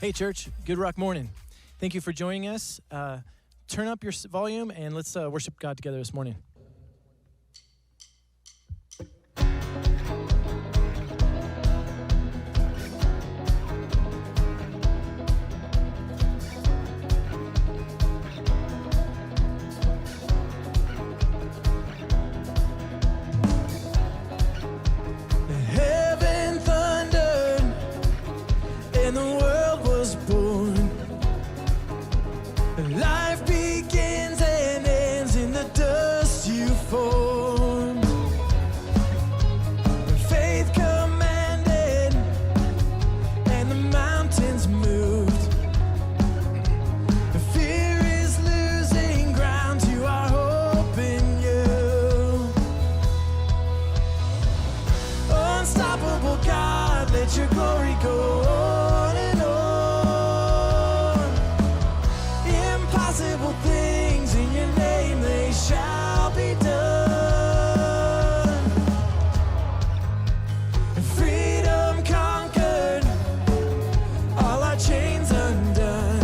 Hey, church. Good Rock morning. Thank you for joining us. Turn up your volume and let's worship God together this morning. Heaven thundered and the world was born. Life begins and ends in the dust you form. Faith commanded and the mountains moved. Fear is losing ground to our hope in you. Unstoppable God, let your glory go on and on. Impossible things in your name, they shall be done. Freedom conquered, all our chains undone.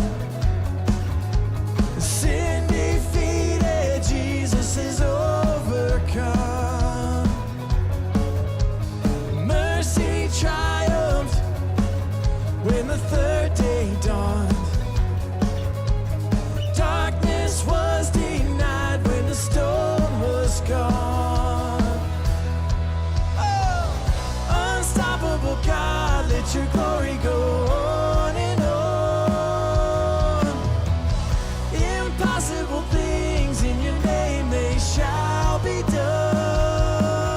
Sin defeated, Jesus is overcome. Mercy triumphed when the third day dawned. Darkness was denied when the stone was gone. Oh, unstoppable God, let your glory go on and on. Impossible things in your name, they shall be done.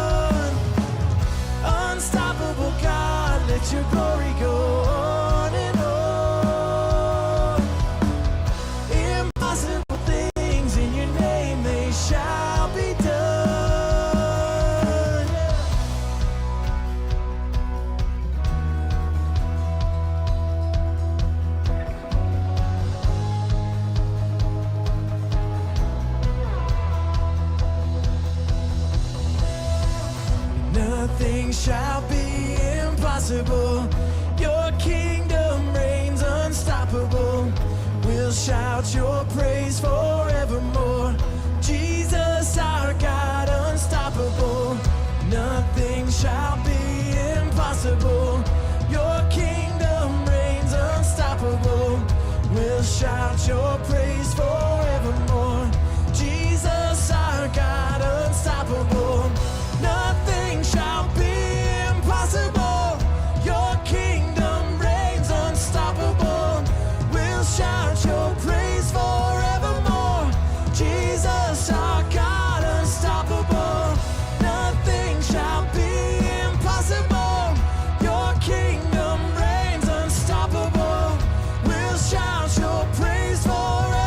Unstoppable God, let your glory go on and on. Impossible things in your name, they shall be done. Nothing shall be impossible. Your kingdom reigns unstoppable. We'll shout your praise forevermore. Jesus, our God, unstoppable. Nothing shall be impossible. Your kingdom reigns unstoppable. We'll shout your praise forevermore. Jesus, our God, unstoppable. Nothing shall be impossible. Your kingdom reigns unstoppable. We'll shout your praise forevermore. Jesus, our God, unstoppable. Nothing shall be impossible. Your kingdom reigns unstoppable. We'll shout your praise forevermore.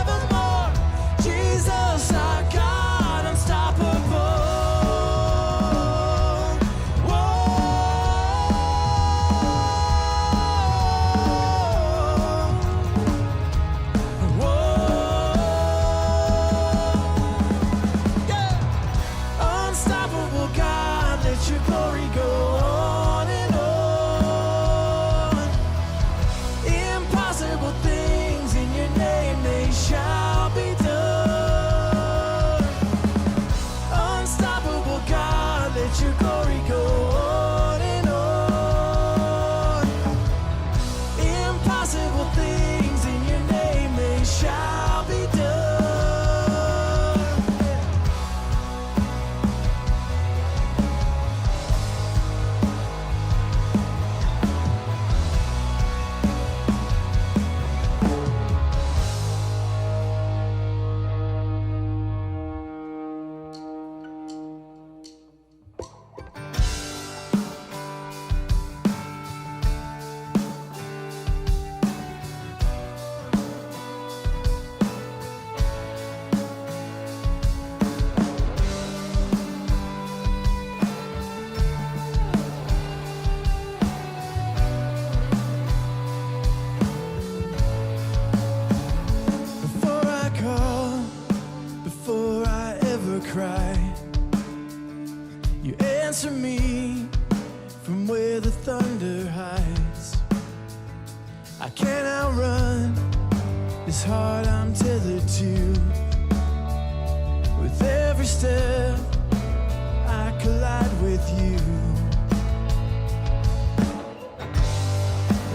you.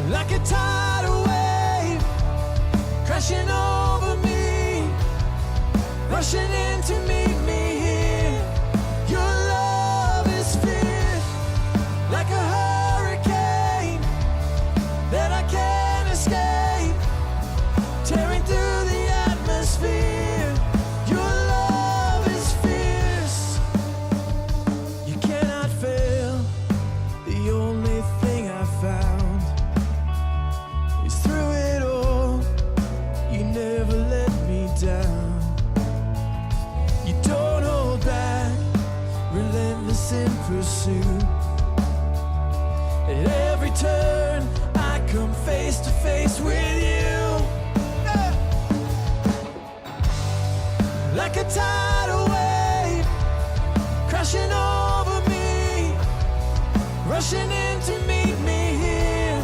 Like a tidal wave crashing over me, rushing in to meet me here. Your love is fierce, like a hurricane that I can't escape, tearing through the atmosphere. Your love is fierce, you cannot fail. The only thing I found is through it all, you never let me down. You don't hold back, relentless in pursuit. At every turn I come face to face with you. Like a tidal wave crashing over me, rushing in to meet me here.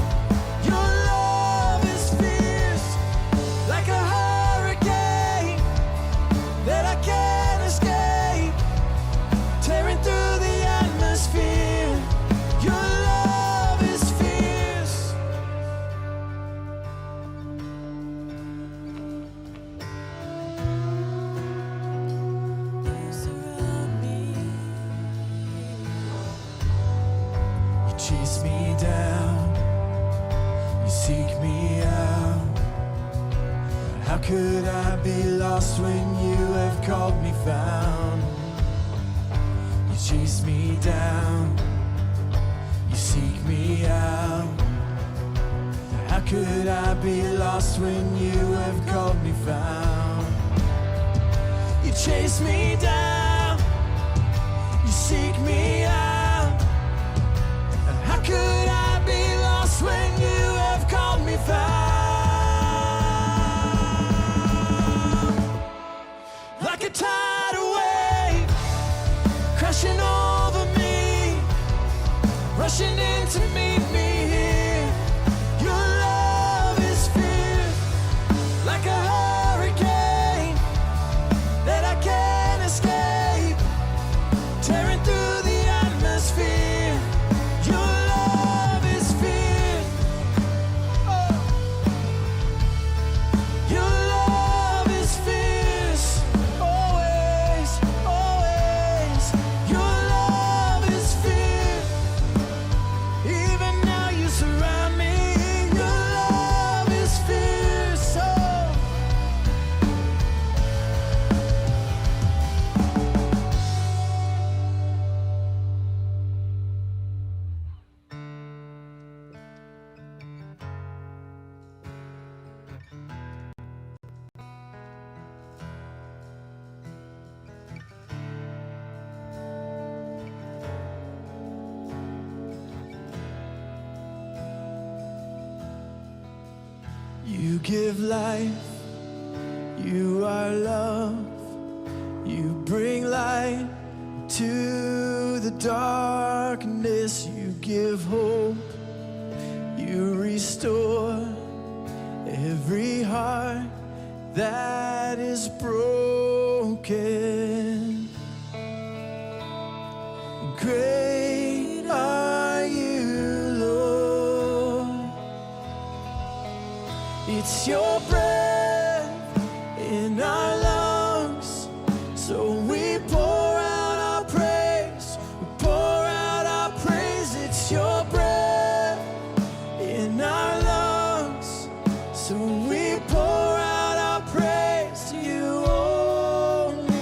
Your love is fierce, like a hurricane that I can't escape, tearing through the atmosphere. Your love is fierce. You surround me. You chase me down, you seek me out. How could I be lost when you have called me found? You chase me down, you seek me out. How could I be lost when you have called me found? You chase me down, you seek me out. How could I be lost when you have called me found? Like a tidal wave crashing over me, rushing in to meet me here. Your love is fierce, like a hurricane that I can't escape, tearing through the atmosphere. Your love is fierce. Oh. Your love is fierce, always, always. Your love is fierce. Even now you surround me. Your love is fierce. Oh. You give life, you are love, you bring light to the darkness, you give hope, you restore every heart that is broken. Great are you, Lord. It's your breath in our lungs, so we pour out our praise. We pour out our praise. It's your breath in our lungs, so we pour out our praise to you only.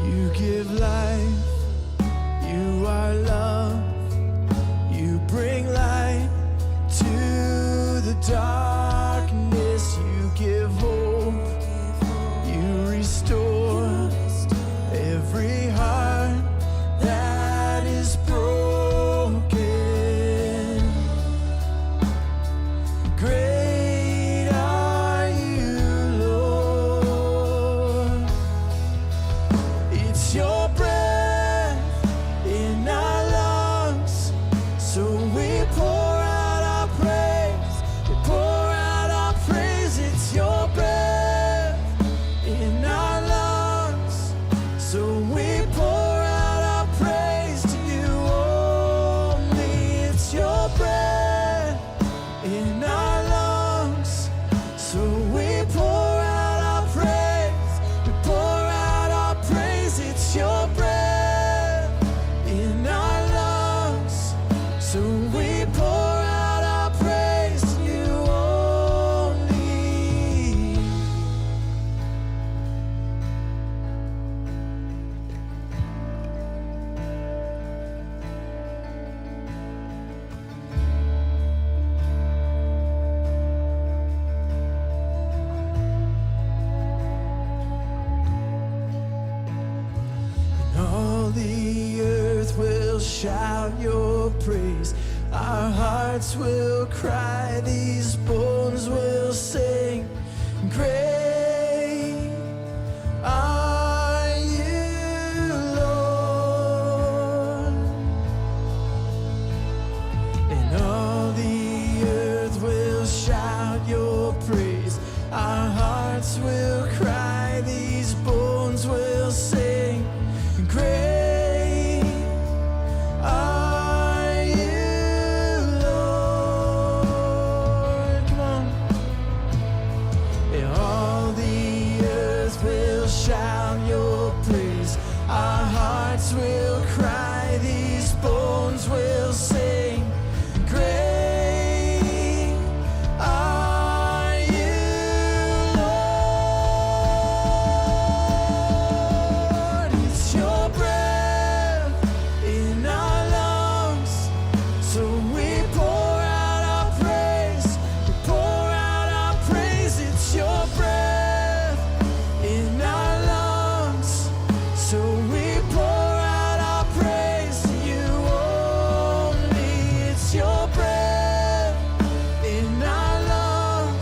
You give life, you are life. shout your praise. Our hearts will cry, these bones will sing. Great are you, Lord. And all the earth will shout your praise. Our hearts will cry, these bones will sing. Great are you, Lord. Come on. And all the earth will shout your praise. Our hearts will cry, these bones will sing. Great are you, Lord. It's your breath in our lungs, so we pour out our praise. We pour out our praise. It's your breath in our lungs, so we pour out our praise to you only. It's your breath in our lungs,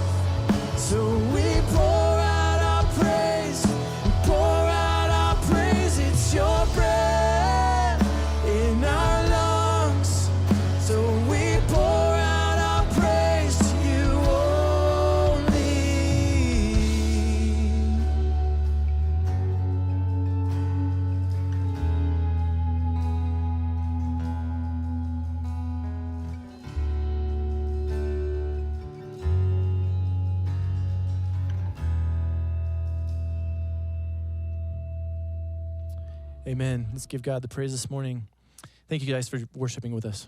so we pour out our praise. We pour out our praise. It's your breath in our lungs, so we pour out our praise to you only. Amen. Let's give God the praise this morning. Thank you guys for worshiping with us.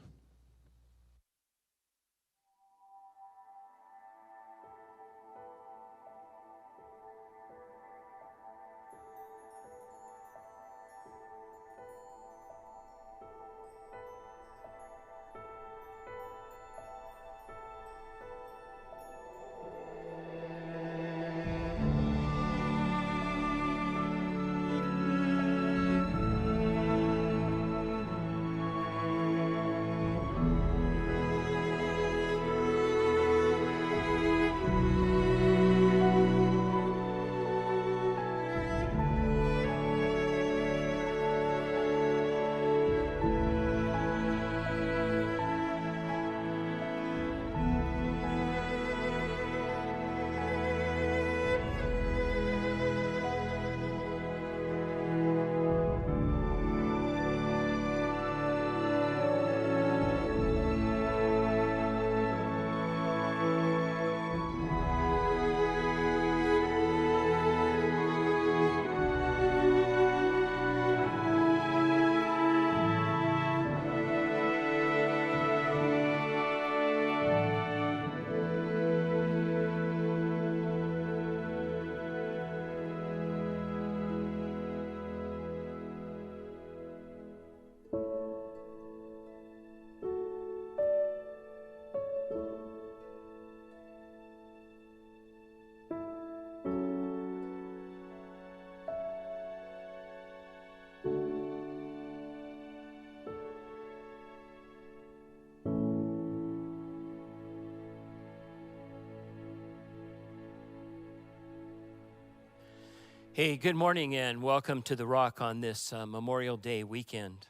Hey, good morning and welcome to The Rock on this Memorial Day weekend.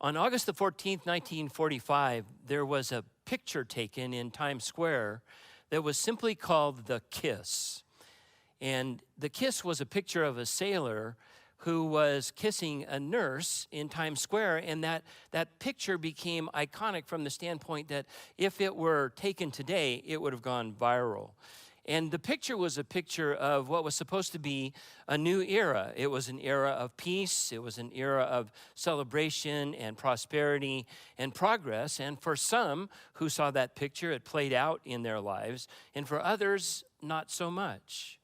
On August the 14th, 1945, there was a picture taken in Times Square that was simply called The Kiss. And the kiss was a picture of a sailor who was kissing a nurse in Times Square, and that picture became iconic from the standpoint that if it were taken today, it would have gone viral. And the picture was a picture of what was supposed to be a new era. It was an era of peace. It was an era of celebration and prosperity and progress. And for some who saw that picture, it played out in their lives. And for others, not so much.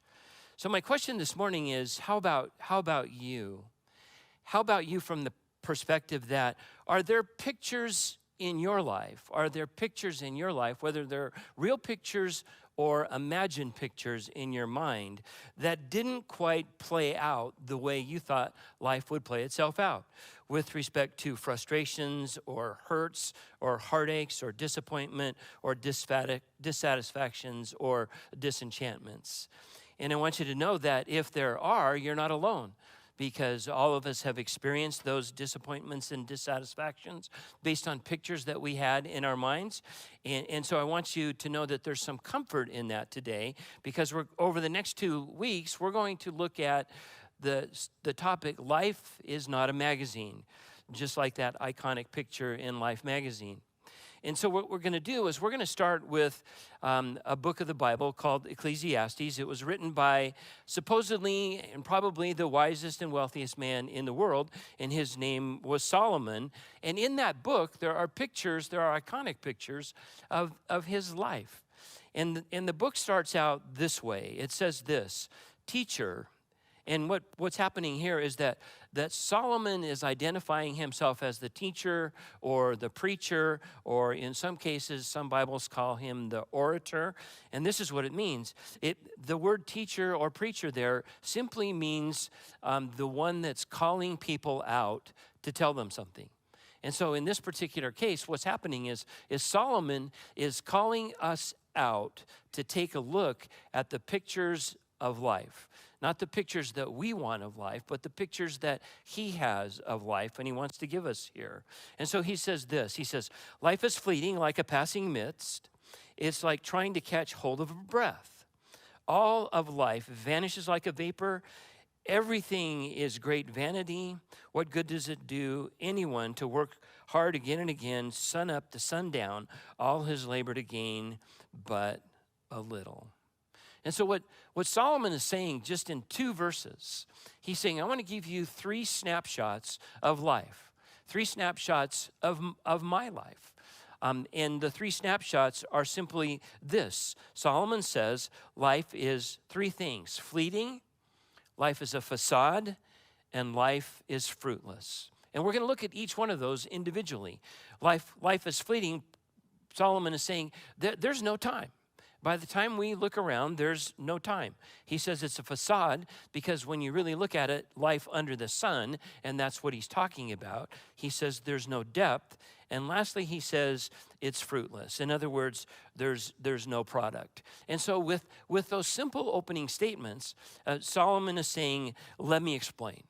So my question this morning is, how about you? How about you from the perspective that, are there pictures in your life? Are there pictures in your life, whether they're real pictures or imagine pictures in your mind that didn't quite play out the way you thought life would play itself out with respect to frustrations or hurts or heartaches or disappointment or dissatisfactions or disenchantments. And I want you to know that if there are, you're not alone, because all of us have experienced those disappointments and dissatisfactions based on pictures that we had in our minds. And so I want you to know that there's some comfort in that today, because over the next 2 weeks, we're going to look at the topic, Life is Not a Magazine, just like that iconic picture in Life magazine. And so what we're going to do is we're going to start with a book of the Bible called Ecclesiastes. It was written by supposedly and probably the wisest and wealthiest man in the world, and his name was Solomon. And in that book, there are iconic pictures of his life. And the book starts out this way. It says this, teacher. And what's happening here is that Solomon is identifying himself as the teacher or the preacher, or in some cases, some Bibles call him the orator. And this is what it means. The word teacher or preacher there simply means the one that's calling people out to tell them something. And so in this particular case, what's happening is Solomon is calling us out to take a look at the pictures of life. Not the pictures that we want of life, but the pictures that he has of life, and he wants to give us here. And so he says this, he says, life is fleeting like a passing mist. It's like trying to catch hold of a breath. All of life vanishes like a vapor. Everything is great vanity. What good does it do anyone to work hard again and again, sun up to sundown, all his labor to gain but a little? And so what Solomon is saying just in 2 verses, he's saying, I want to give you 3 snapshots of life, 3 snapshots of my life. And the 3 snapshots are simply this. Solomon says life is 3 things: fleeting, life is a facade, and life is fruitless. And we're going to look at each one of those individually. Life is fleeting. Solomon is saying there's no time. By the time we look around, there's no time. He says it's a facade because when you really look at it, life under the sun, and that's what he's talking about, he says there's no depth. And lastly, he says it's fruitless. In other words, there's no product. And so with those simple opening statements, Solomon is saying, let me explain.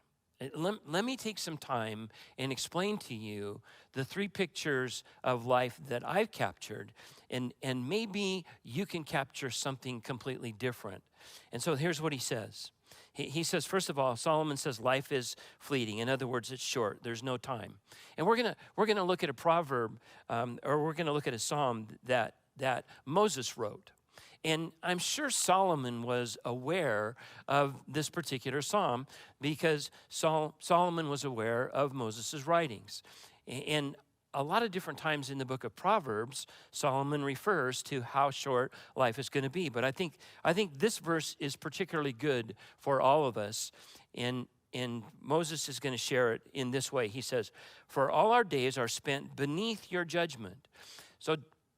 Let me take some time and explain to you the 3 pictures of life that I've captured, and maybe you can capture something completely different. And so here's what he says. He says, first of all, Solomon says life is fleeting. In other words, it's short. There's no time. And we're gonna look at a proverb, or we're gonna look at a psalm that Moses wrote. And I'm sure Solomon was aware of this particular psalm because Solomon was aware of Moses' writings. And a lot of different times in the book of Proverbs, Solomon refers to how short life is going to be. But I think this verse is particularly good for all of us. And Moses is going to share it in this way. He says, for all our days are spent beneath your judgment. So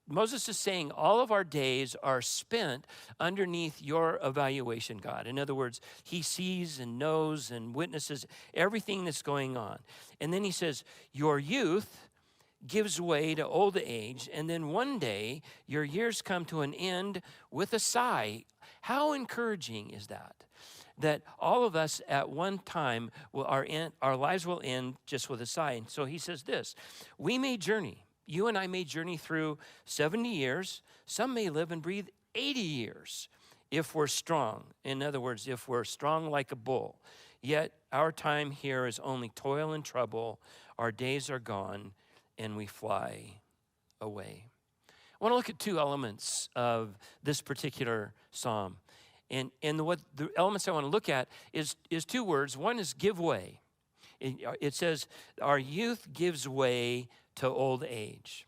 Moses is saying all of our days are spent underneath your evaluation, God. In other words, he sees and knows and witnesses everything that's going on. And then he says, your youth gives way to old age, and then one day your years come to an end with a sigh. How encouraging is that? That all of us at one time, our lives will end just with a sigh. And so he says this, we may journey. You and I may journey through 70 years. Some may live and breathe 80 years if we're strong. In other words, if we're strong like a bull. Yet our time here is only toil and trouble. Our days are gone and we fly away. I want to look at 2 elements of this particular psalm. And what the elements I want to look at is 2 words. One is give way. It says, our youth gives way to old age.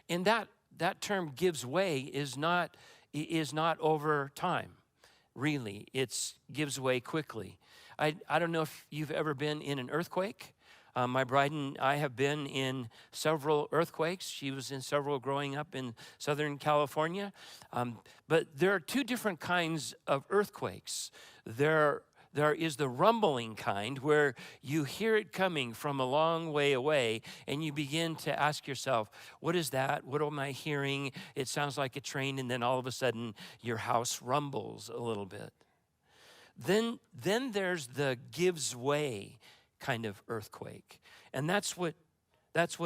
And that term gives way is not over time, really. It gives way quickly. I don't know if you've ever been in an earthquake. My bride and I have been in several earthquakes. She was in several growing up in Southern California. But there are two different kinds of earthquakes. There is the rumbling kind where you hear it coming from a long way away and you begin to ask yourself, what is that? What am I hearing? It sounds like a train, and then all of a sudden your house rumbles a little bit. Then there's the gives way kind of earthquake. And that's what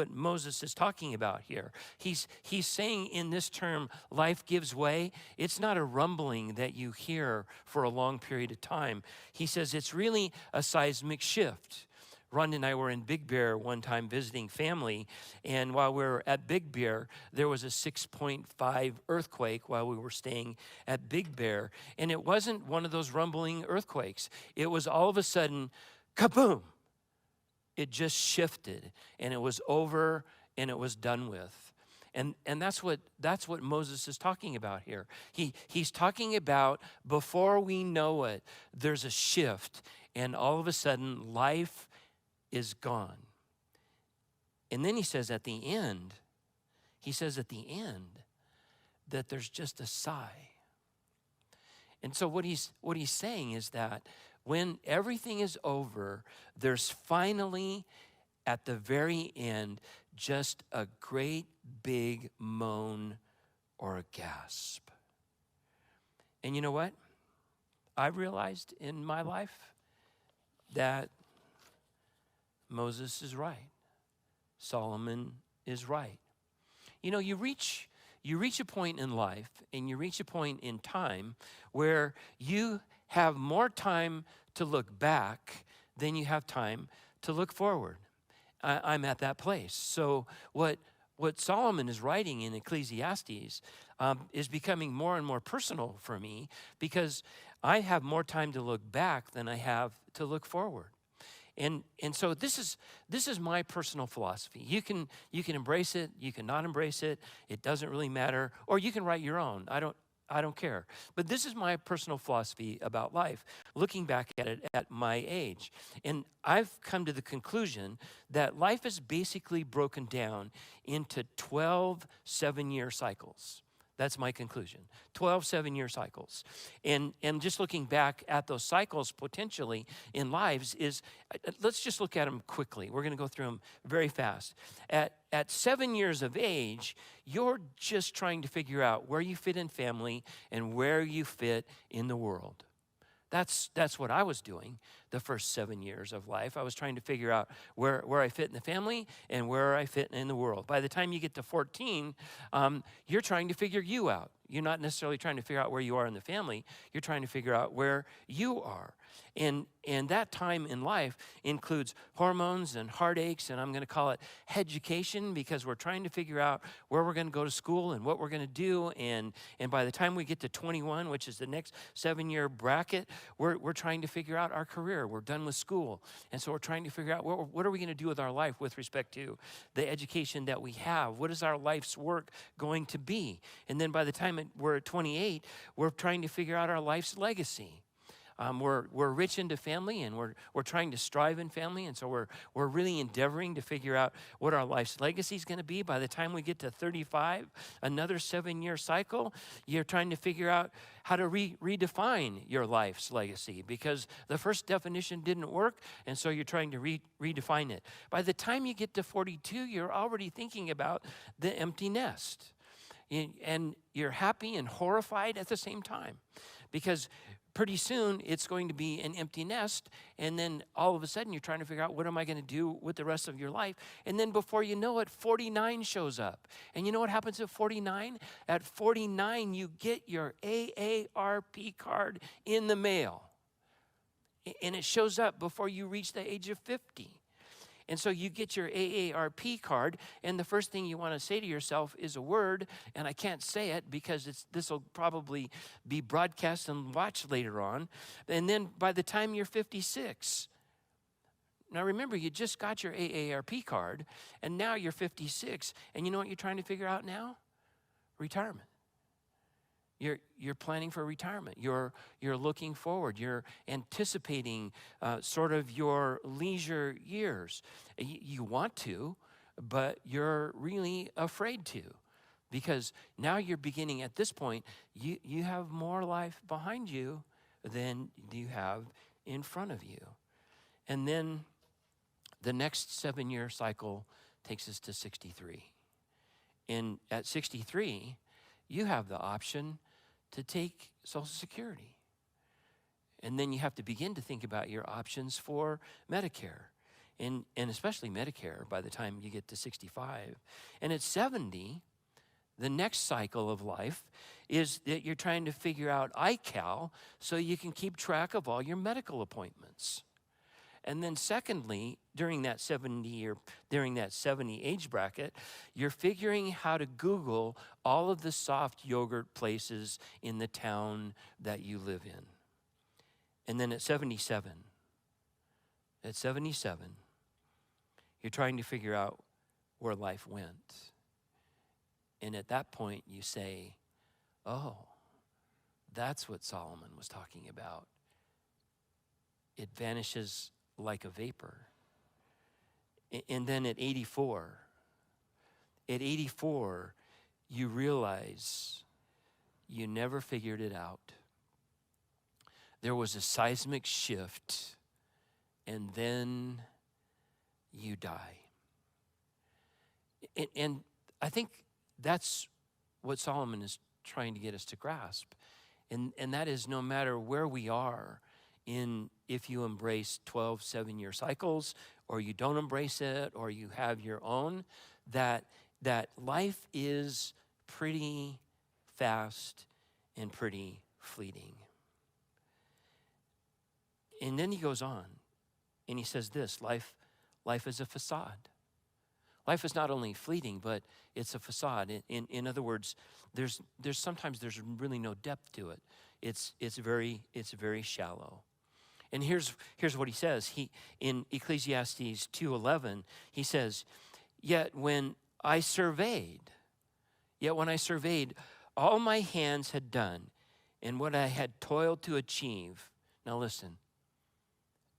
Moses is talking about here. He's saying in this term, life gives way. It's not a rumbling that you hear for a long period of time. He says it's really a seismic shift. Rhonda and I were in Big Bear one time visiting family, and while we were at Big Bear, there was a 6.5 earthquake while we were staying at Big Bear, and it wasn't one of those rumbling earthquakes. It was all of a sudden, kaboom! It just shifted, and it was over, and it was done with. And that's what Moses is talking about here. He's talking about before we know it, there's a shift, and all of a sudden, life is gone. And then he says at the end that there's just a sigh. And so what he's saying is that when everything is over, there's finally, at the very end, just a great big moan or a gasp. And you know what? I realized in my life that Moses is right. Solomon is right. You know, you reach a point in life and you reach a point in time where you have more time to look back than you have time to look forward. I'm at that place. So what Solomon is writing in Ecclesiastes is becoming more and more personal for me because I have more time to look back than I have to look forward. And so this is my personal philosophy. You can embrace it, you can not embrace it. It doesn't really matter. Or you can write your own. I don't care. But this is my personal philosophy about life, looking back at it at my age. And I've come to the conclusion that life is basically broken down into 12 7-year cycles. That's my conclusion. 12 7-year cycles. And just looking back at those cycles potentially in lives is, let's just look at them quickly. We're going to go through them very fast. At 7 years of age, you're just trying to figure out where you fit in family and where you fit in the world. That's what I was doing the first 7 years of life. I was trying to figure out where I fit in the family and where I fit in the world. By the time you get to 14, you're trying to figure you out. You're not necessarily trying to figure out where you are in the family. You're trying to figure out where you are. And that time in life includes hormones and heartaches, and I'm going to call it education because we're trying to figure out where we're going to go to school and what we're going to do. And by the time we get to 21, which is the next 7-year bracket, we're trying to figure out our career. We're done with school. And so we're trying to figure out what are we going to do with our life with respect to the education that we have? What is our life's work going to be? And then by the time we're at 28, we're trying to figure out our life's legacy. We're rich into family, and we're trying to strive in family, and so we're really endeavoring to figure out what our life's legacy is going to be. By the time we get to 35, another 7-year cycle, you're trying to figure out how to redefine your life's legacy because the first definition didn't work, and so you're trying to redefine it. By the time you get to 42, you're already thinking about the empty nest, and you're happy and horrified at the same time because pretty soon it's going to be an empty nest, and then all of a sudden you're trying to figure out what am I going to do with the rest of your life, and then before you know it, 49 shows up. And you know what happens at 49? At 49, you get your AARP card in the mail, and it shows up before you reach the age of 50. And so you get your AARP card, and the first thing you want to say to yourself is a word, and I can't say it because this will probably be broadcast and watched later on. And then by the time you're 56, now remember, you just got your AARP card, and now you're 56, and you know what you're trying to figure out now? Retirement. You're planning for retirement. You're looking forward. You're anticipating sort of your leisure years. You want to, but you're really afraid to, because now you're beginning at this point. You have more life behind you than you have in front of you, and then the next 7-year cycle takes us to 63. And at 63, you have the option to take Social Security. And then you have to begin to think about your options for Medicare, and especially Medicare by the time you get to 65. And at 70, the next cycle of life is that you're trying to figure out iCal so you can keep track of all your medical appointments. And then secondly, during that 70 age bracket, you're figuring how to Google all of the soft yogurt places in the town that you live in. And then at 77, you're trying to figure out where life went. And at that point you say, oh, that's what Solomon was talking about. It vanishes like a vapor. And then at 84, you realize you never figured it out. There was a seismic shift, and then you die. And I think that's what Solomon is trying to get us to grasp. And that is, no matter where we are, if you embrace 12 7-year cycles, or you don't embrace it, or you have your own, that life is pretty fast and pretty fleeting. And then he goes on and he says this: life is a facade. Life is not only fleeting, but it's a facade. In other words, there's sometimes really no depth to it. It's very shallow. And here's what he says. In Ecclesiastes 2:11, he says, Yet when I surveyed all my hands had done and what I had toiled to achieve. Now listen,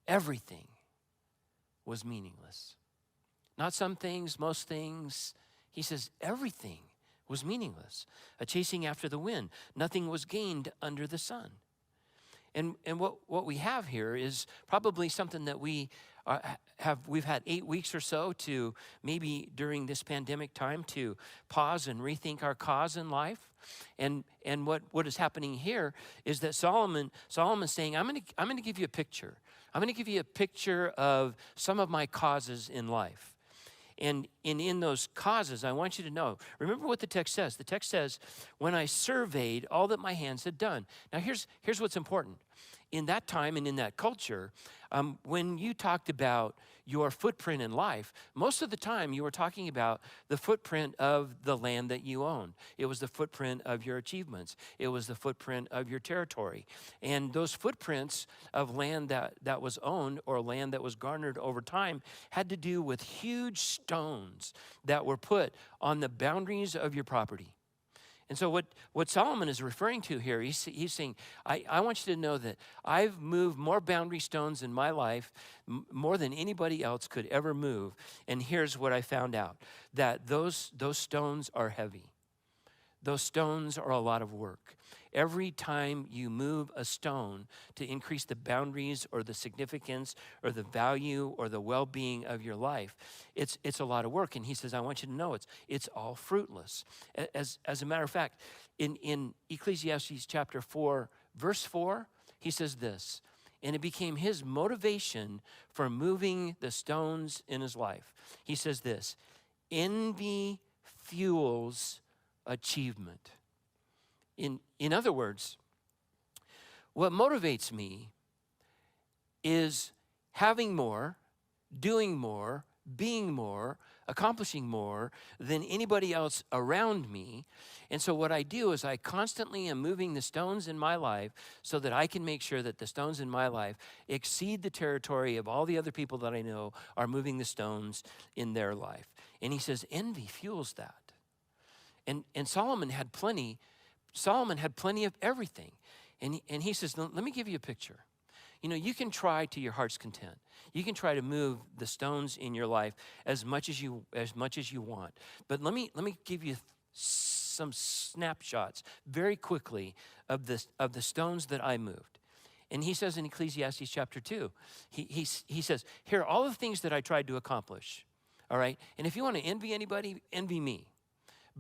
everything was meaningless. Not some things, most things. He says everything was meaningless. A chasing after the wind. Nothing was gained under the sun. And what we have here is probably something that we've had 8 weeks or so to, maybe during this pandemic time, to pause and rethink our cause in life. And what is happening here is that Solomon's saying, I'm going to give you a picture. I'm going to give you a picture of some of my causes in life. And in those causes, I want you to know, remember what the text says. The text says, when I surveyed all that my hands had done. Now here's what's important. In that time and in that culture, when you talked about your footprint in life, most of the time you were talking about the footprint of the land that you owned. It was the footprint of your achievements. It was the footprint of your territory. And those footprints of land that was owned, or land that was garnered over time, had to do with huge stones that were put on the boundaries of your property. And so what Solomon is referring to here, he's saying, I want you to know that I've moved more boundary stones in my life, more than anybody else could ever move. And here's what I found out, that those stones are heavy. Those stones are a lot of work. Every time you move a stone to increase the boundaries or the significance or the value or the well-being of your life, it's a lot of work. And he says, I want you to know it's all fruitless. As a matter of fact, in Ecclesiastes chapter 4, verse 4, he says this, and it became his motivation for moving the stones in his life. He says this: envy fuels achievement. In other words, what motivates me is having more, doing more, being more, accomplishing more than anybody else around me. And so what I do is I constantly am moving the stones in my life so that I can make sure that the stones in my life exceed the territory of all the other people that I know are moving the stones in their life. And he says envy fuels that. And Solomon had plenty Solomon had plenty of everything. And he says, let me give you a picture. You know, you can try to your heart's content. You can try to move the stones in your life as much as you want. But let me give you some snapshots very quickly of the stones that I moved. And he says in Ecclesiastes chapter 2, he says, here are all the things that I tried to accomplish. All right? And if you want to envy anybody, envy me.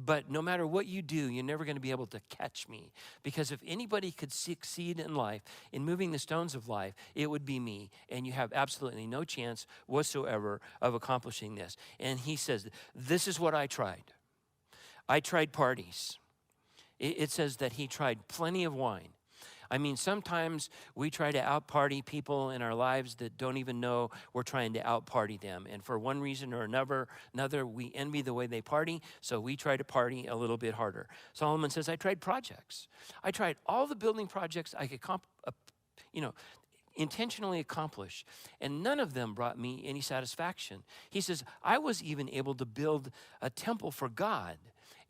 But no matter what you do, you're never going to be able to catch me. Because if anybody could succeed in life, in moving the stones of life, it would be me. And you have absolutely no chance whatsoever of accomplishing this. And he says, this is what I tried. I tried parties. It says that he tried plenty of wine. I mean, sometimes we try to out-party people in our lives that don't even know we're trying to out-party them. And for one reason or another, we envy the way they party, so we try to party a little bit harder. Solomon says, I tried projects. I tried all the building projects I could intentionally accomplish, and none of them brought me any satisfaction. He says, I was even able to build a temple for God.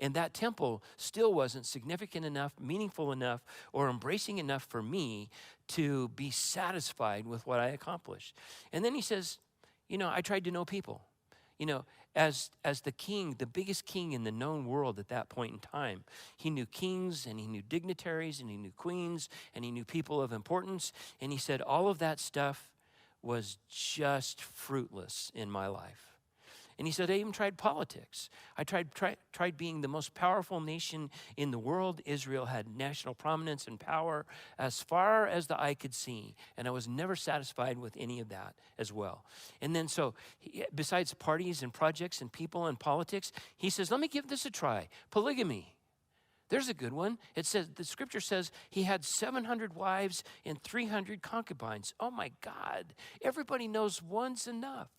And that temple still wasn't significant enough, meaningful enough, or embracing enough for me to be satisfied with what I accomplished. And then he says, you know, I tried to know people. You know, as the king, the biggest king in the known world at that point in time, he knew kings and he knew dignitaries and he knew queens and he knew people of importance. And he said, all of that stuff was just fruitless in my life. And he said, I even tried politics. I tried being the most powerful nation in the world. Israel had national prominence and power as far as the eye could see. And I was never satisfied with any of that as well. And then besides parties and projects and people and politics, he says, let me give this a try. Polygamy. There's a good one. It says, the scripture says he had 700 wives and 300 concubines. Oh my God. Everybody knows one's enough.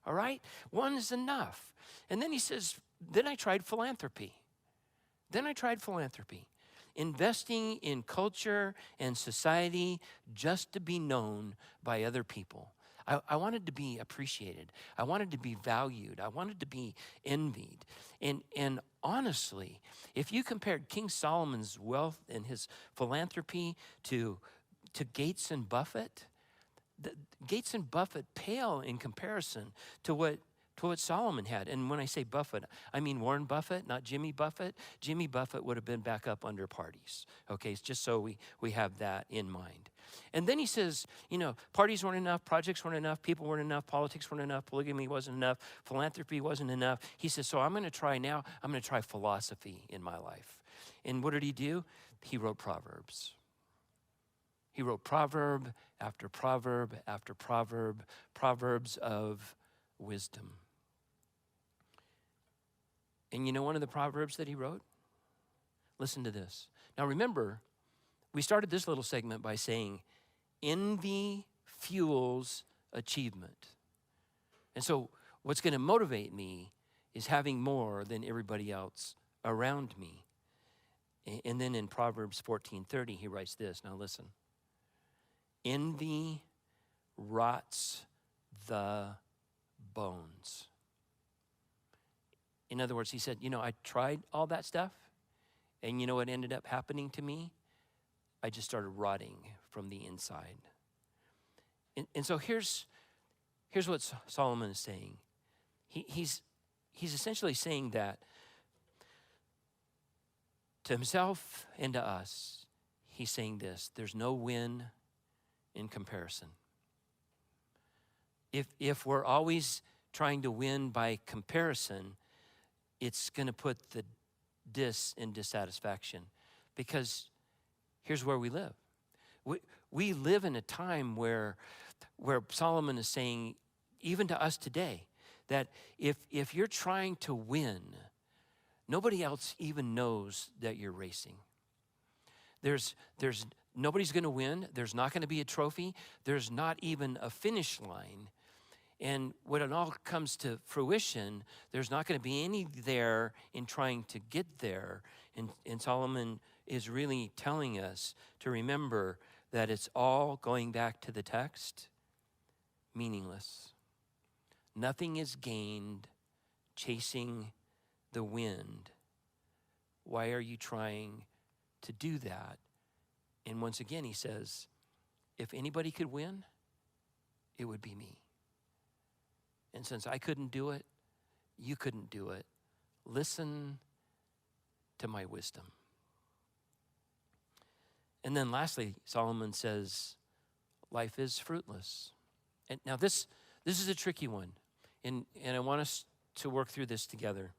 All right? One is enough. And then he says, then I tried philanthropy. Investing in culture and society just to be known by other people. I wanted to be appreciated. I wanted to be valued. I wanted to be envied. And honestly, if you compared King Solomon's wealth and his philanthropy to Gates and Buffett, Gates and Buffett pale in comparison to what Solomon had. And when I say Buffett, I mean Warren Buffett, not Jimmy Buffett. Jimmy Buffett would have been back up under parties. Okay, it's just so we have that in mind. And then he says, you know, parties weren't enough, projects weren't enough, people weren't enough, politics weren't enough, polygamy wasn't enough, philanthropy wasn't enough. He says, so I'm going to try philosophy in my life. And what did he do? He wrote Proverbs. He wrote proverb after proverb after proverb, proverbs of wisdom. And you know one of the proverbs that he wrote? Listen to this. Now remember, we started this little segment by saying, envy fuels achievement. And so what's going to motivate me is having more than everybody else around me. And then in Proverbs 14:30, he writes this. Now listen. Envy rots the bones. In other words, he said, you know, I tried all that stuff, and you know what ended up happening to me? I just started rotting from the inside. And so here's what Solomon is saying. He's essentially saying that to himself and to us, he's saying this: there's no win in comparison. If we're always trying to win by comparison, it's going to put the in dissatisfaction. Because here's where we live. We live in a time where Solomon is saying, even to us today, that if you're trying to win, nobody else even knows that you're racing. There's nobody's going to win. There's not going to be a trophy. There's not even a finish line. And when it all comes to fruition, there's not going to be any there in trying to get there. And Solomon is really telling us to remember that it's all, going back to the text, meaningless. Nothing is gained chasing the wind. Why are you trying to do that. And once again, he says, if anybody could win, it would be me. And since I couldn't do it, you couldn't do it. Listen to my wisdom. And then lastly, Solomon says, life is fruitless. And now this is a tricky one. And I want us to work through this together.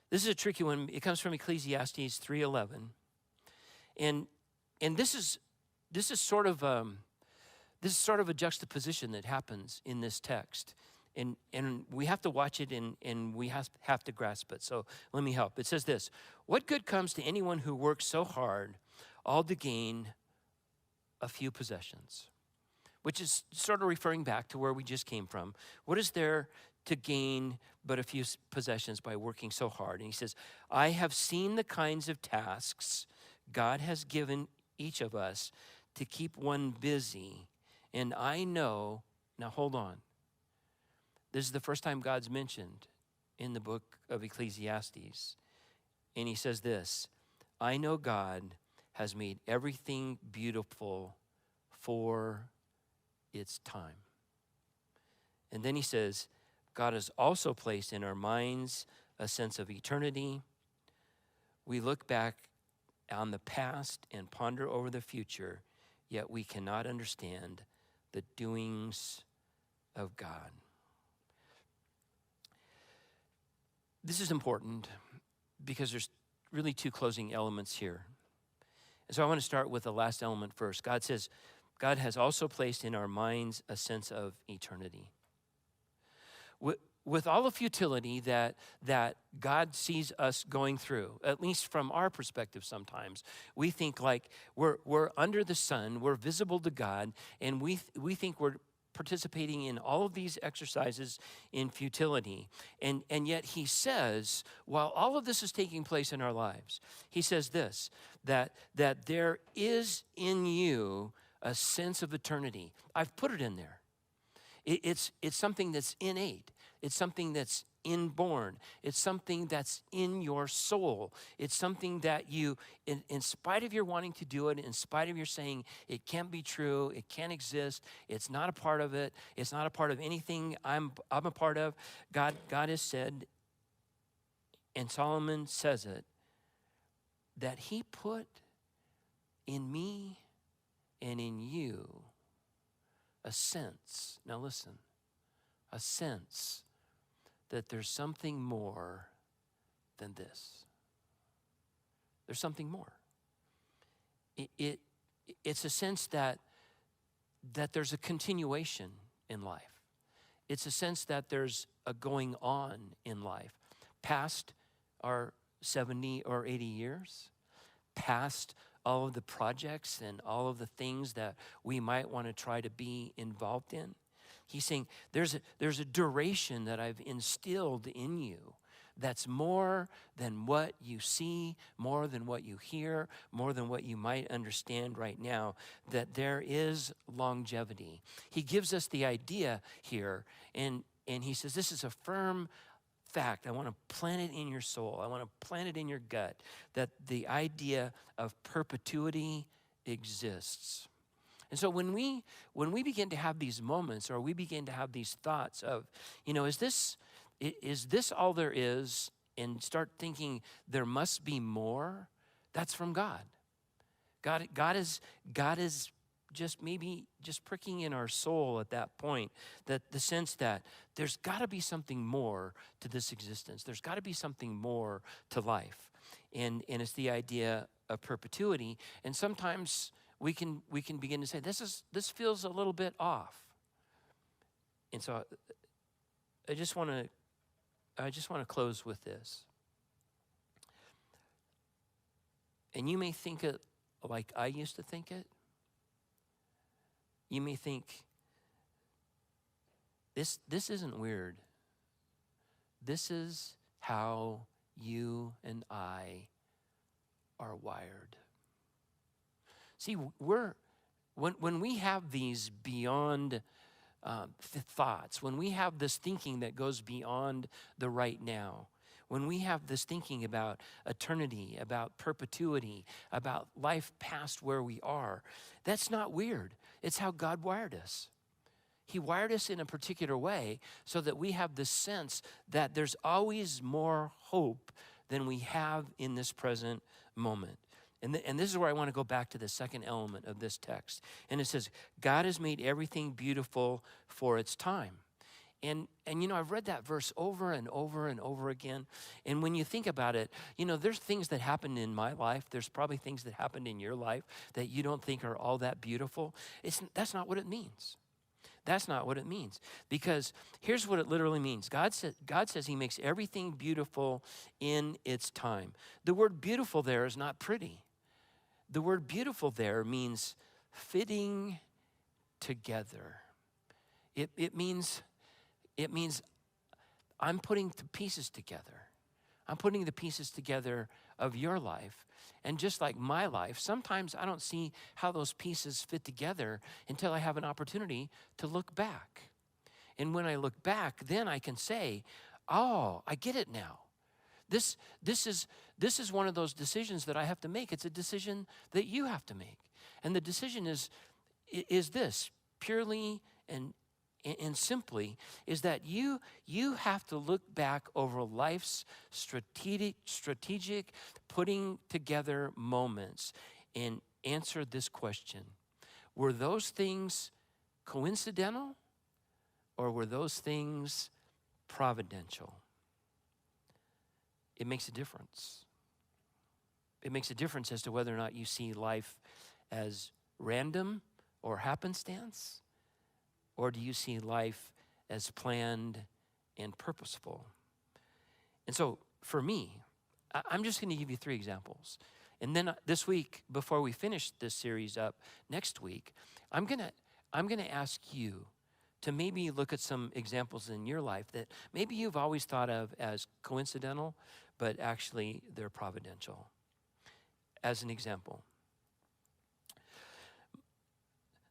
This is a tricky one. It comes from Ecclesiastes 3:11. And this is sort of a juxtaposition that happens in this text. And we have to watch it and we have to grasp it. So let me help. It says this: what good comes to anyone who works so hard, all to gain a few possessions? Which is sort of referring back to where we just came from. What is there to gain but a few possessions by working so hard? And he says, I have seen the kinds of tasks God has given each of us to keep one busy. And I know, now hold on. This is the first time God's mentioned in the book of Ecclesiastes. And he says this: I know God has made everything beautiful for its time. And then he says, God has also placed in our minds a sense of eternity. We look back on the past and ponder over the future, yet we cannot understand the doings of God. This is important because there's really two closing elements here. And so I want to start with the last element first. God says, God has also placed in our minds a sense of eternity. With all the futility that God sees us going through, at least from our perspective sometimes, we think like we're under the sun, we're visible to God, and we think we're participating in all of these exercises in futility. And yet he says, while all of this is taking place in our lives, he says this, that there is in you a sense of eternity. I've put it in there. It's something that's innate. It's something that's inborn. It's something that's in your soul. It's something that you, in spite of your wanting to do it, in spite of your saying it can't be true, it can't exist, it's not a part of it, it's not a part of anything I'm a part of, God has said, and Solomon says it, that he put in me and in you a sense, now listen, a sense that there's something more than this. There's something more. It's a sense that there's a continuation in life. It's a sense that there's a going on in life. Past our 70 or 80 years, past all of the projects and all of the things that we might want to try to be involved in. He's saying there's a duration that I've instilled in you that's more than what you see, more than what you hear, more than what you might understand right now, that there is longevity. He gives us the idea here, and he says this is a firm fact. I want to plant it in your soul. I want to plant it in your gut, that the idea of perpetuity exists. And so when we begin to have these moments, or we begin to have these thoughts of, is this all there is, and start thinking there must be more, that's from God. God is just maybe just pricking in our soul at that point, that the sense that there's got to be something more to this existence. There's got to be something more to life. And it's the idea of perpetuity. And sometimes we can begin to say, this feels a little bit off. And so I just want to close with this. And you may think it like I used to think it. You may think, this isn't weird. This is how you and I are wired. See, when we have these beyond thoughts, when we have this thinking that goes beyond the right now, when we have this thinking about eternity, about perpetuity, about life past where we are, that's not weird. It's how God wired us. He wired us in a particular way so that we have this sense that there's always more hope than we have in this present moment. And this is where I want to go back to the second element of this text. And it says, God has made everything beautiful for its time. And I've read that verse over and over and over again. And when you think about it, there's things that happened in my life. There's probably things that happened in your life that you don't think are all that beautiful. That's not what it means. That's not what it means. Because here's what it literally means. God says he makes everything beautiful in its time. The word beautiful there is not pretty. The word beautiful there means fitting together. It means I'm putting the pieces together. I'm putting the pieces together of your life. And just like my life, sometimes I don't see how those pieces fit together until I have an opportunity to look back. And when I look back, then I can say, oh, I get it now. This is one of those decisions that I have to make. It's a decision that you have to make. And the decision is this, purely and simply, is that you have to look back over life's strategic putting together moments and answer this question. Were those things coincidental or were those things providential? It makes a difference. It makes a difference as to whether or not you see life as random or happenstance, or do you see life as planned and purposeful? And so for me, I'm just going to give you 3 examples. And then this week, before we finish this series up next week, I'm going to ask you to maybe look at some examples in your life that maybe you've always thought of as coincidental, but actually they're providential. As an example,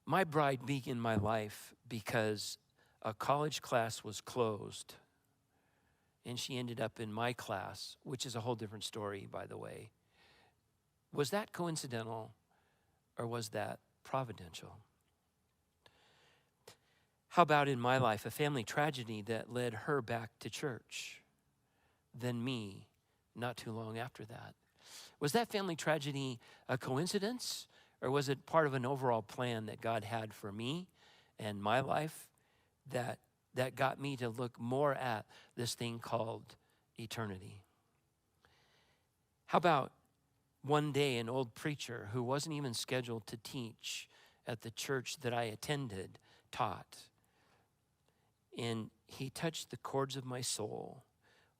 my bride began my life because a college class was closed and she ended up in my class, which is a whole different story, by the way. Was that coincidental or was that providential? How about in my life, a family tragedy that led her back to church, then me not too long after that? Was that family tragedy a coincidence, or was it part of an overall plan that God had for me and my life that got me to look more at this thing called eternity? How about one day an old preacher who wasn't even scheduled to teach at the church that I attended taught, and he touched the chords of my soul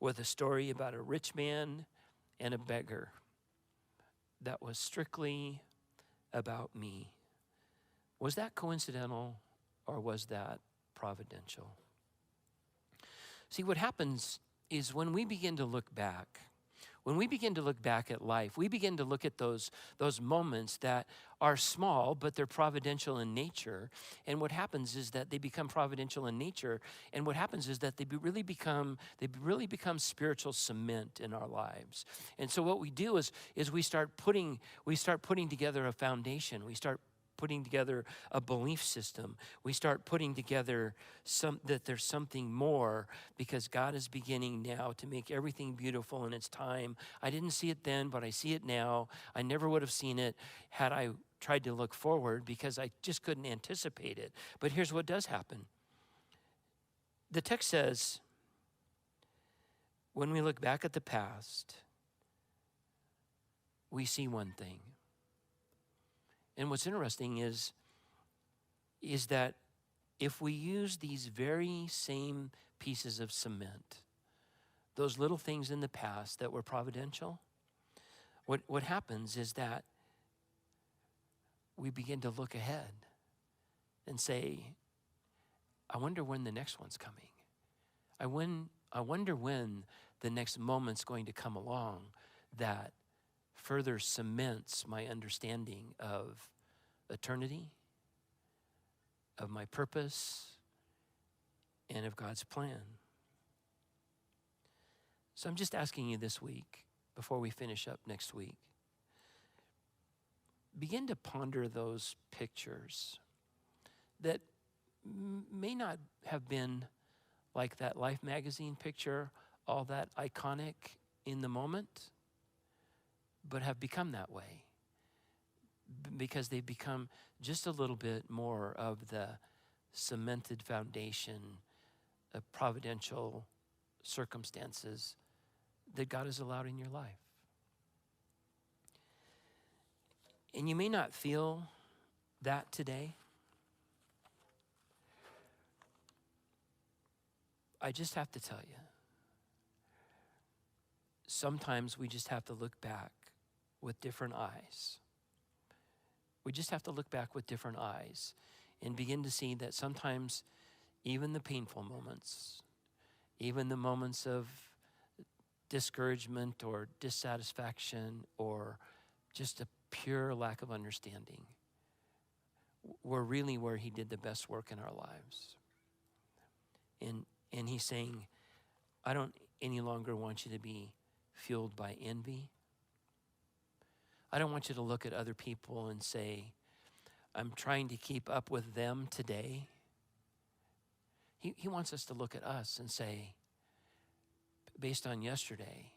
with a story about a rich man and a beggar that was strictly about me. Was that coincidental or was that providential? See, what happens is when we begin to look back at life, we begin to look at those moments that are small, but they're providential in nature. And what happens is that they become providential in nature. And what happens is that they really become spiritual cement in our lives. And so what we do is we start putting together a foundation. We start putting together a belief system. We start putting together that there's something more, because God is beginning now to make everything beautiful in its time. I didn't see it then, but I see it now. I never would have seen it had I tried to look forward, because I just couldn't anticipate it. But here's what does happen. The text says, when we look back at the past, we see one thing. And what's interesting is that if we use these very same pieces of cement, those little things in the past that were providential, what happens is that we begin to look ahead and say, I wonder when the next one's coming. I wonder when the next moment's going to come along that further cements my understanding of eternity, of my purpose, and of God's plan. So I'm just asking you this week, before we finish up next week, begin to ponder those pictures that may not have been like that Life magazine picture, all that iconic in the moment, but have become that way because they've become just a little bit more of the cemented foundation of providential circumstances that God has allowed in your life. And you may not feel that today. I just have to tell you, sometimes we just have to look back with different eyes. We just have to look back with different eyes and begin to see that sometimes even the painful moments, even the moments of discouragement or dissatisfaction or just a pure lack of understanding, were really where he did the best work in our lives. And he's saying, I don't any longer want you to be fueled by envy. I don't want you to look at other people and say, I'm trying to keep up with them today. He wants us to look at us and say, based on yesterday,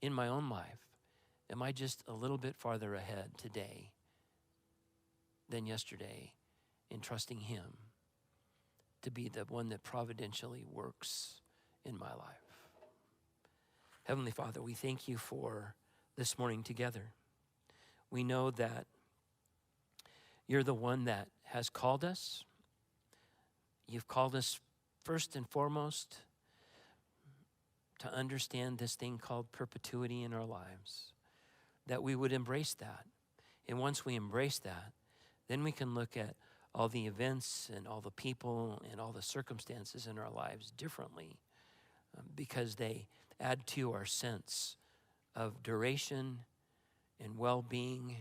in my own life, am I just a little bit farther ahead today than yesterday in trusting him to be the one that providentially works in my life? Heavenly Father, we thank you for this morning together. We know that you're the one that has called us. You've called us first and foremost to understand this thing called perpetuity in our lives, that we would embrace that. And once we embrace that, then we can look at all the events and all the people and all the circumstances in our lives differently, because they add to our sense of duration and well-being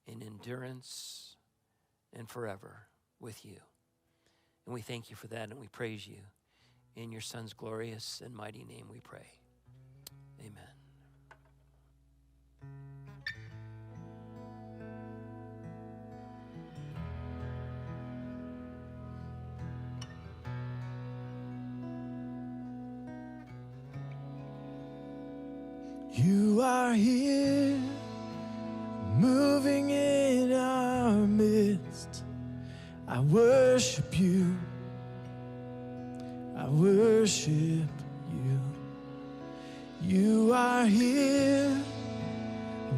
and endurance and forever with you. And we thank you for that, and we praise you. In your Son's glorious and mighty name we pray. Amen. You are here, moving in our midst. I worship you. I worship you. You are here,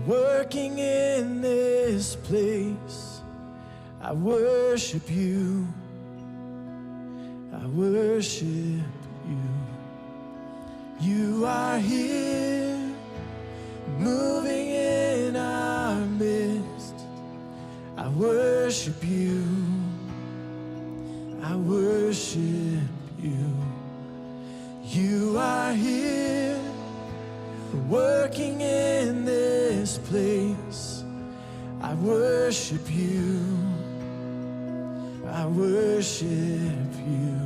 working in this place. I worship you. I worship you. You are here, moving in our midst. I worship you. I worship you. You are here, working in this place. I worship you. I worship you.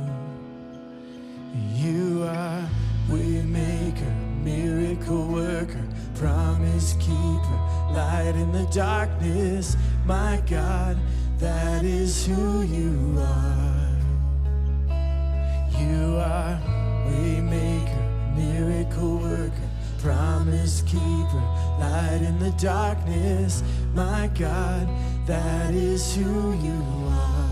You are waymaker, miracle worker, promise keeper, light in the darkness. My God, that is who you are. You are waymaker, miracle worker, promise keeper, light in the darkness. My God, that is who you are.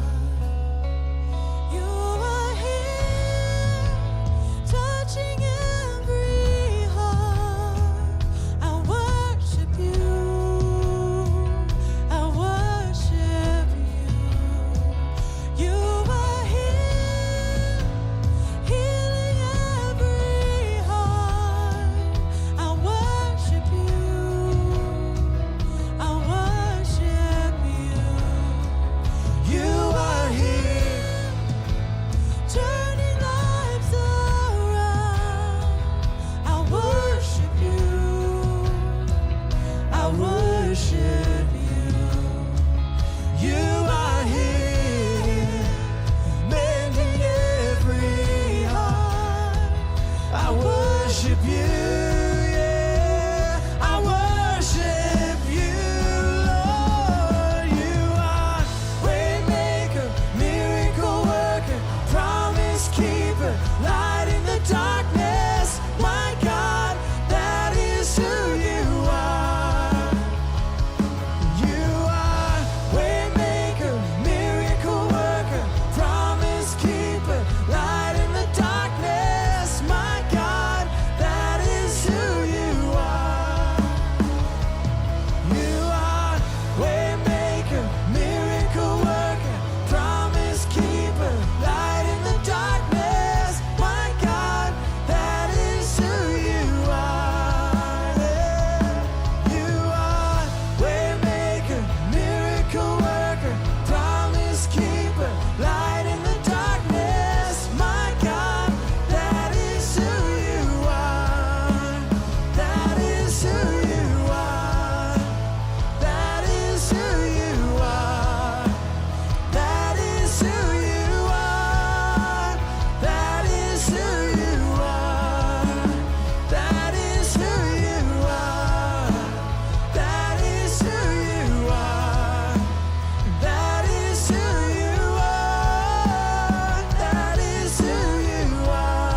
You worship you, yeah. I worship you, Lord. You are waymaker, miracle worker, promise keeper, light in the darkness. My God, that is who you are. You are waymaker, miracle worker, promise keeper, light in the darkness. My God, that is who you are. You are waymaker, miracle worker, promise keeper, light in the darkness. My God, that is who you are. Yeah. You are waymaker, miracle worker, promise keeper, light in the darkness. My God, that is who you are. That is who you are. That is who you are. That is who you are. That is who you are. That is who you are. That is who you are. That is who you are. That is who you are.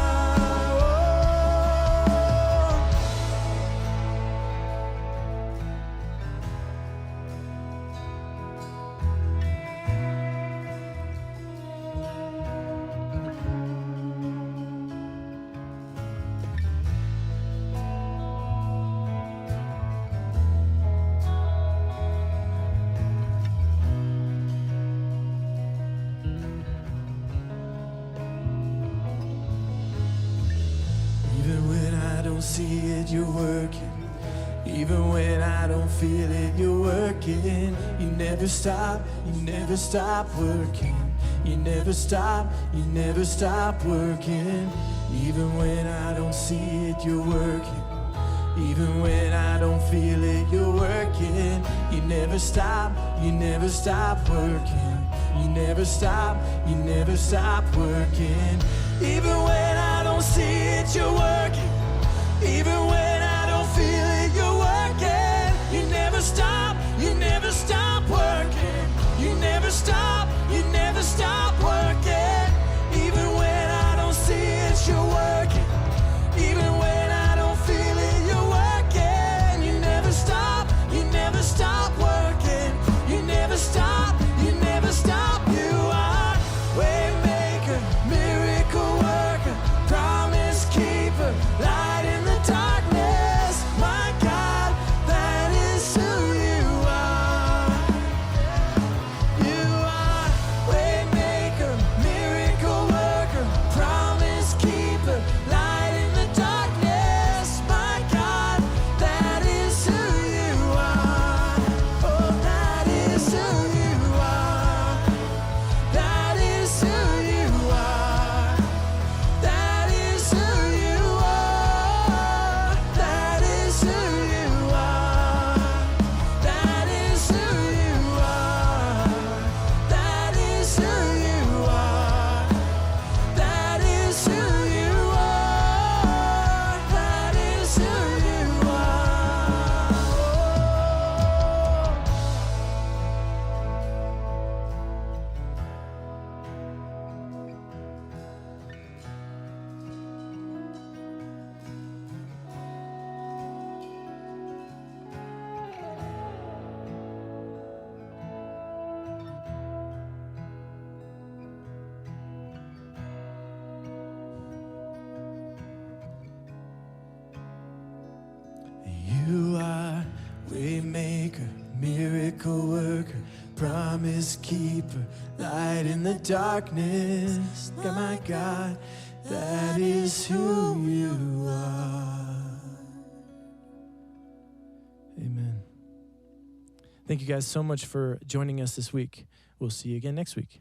Even when I don't see it, you're working. Even when I don't feel it, you're working. You never stop working. You never stop working. Even when I don't see it, you're working. Even when I don't feel it, you're working. You never stop working. You never stop working. Even when I don't see it, you're working. Even when I don't feel it, you're working. You never stop working. You never stop working. Even when I don't see it, you're working. Even when I don't feel it, you're working. You never stop working. You never stop. You are waymaker, miracle worker, promise keeper, light in the darkness. My God, that is who you are. You are waymaker, miracle worker, promise keeper, light in the darkness. My God, that is who you are. Oh, that is who you are. That is who you are. That is who you are. That is who you are. That is who you are. That is who you are. That is who you are. That is who you are. You are waymaker, miracle worker, promise keeper, light in the darkness. Yeah, my God, that is who you are. Amen. Thank you guys so much for joining us this week. We'll see you again next week.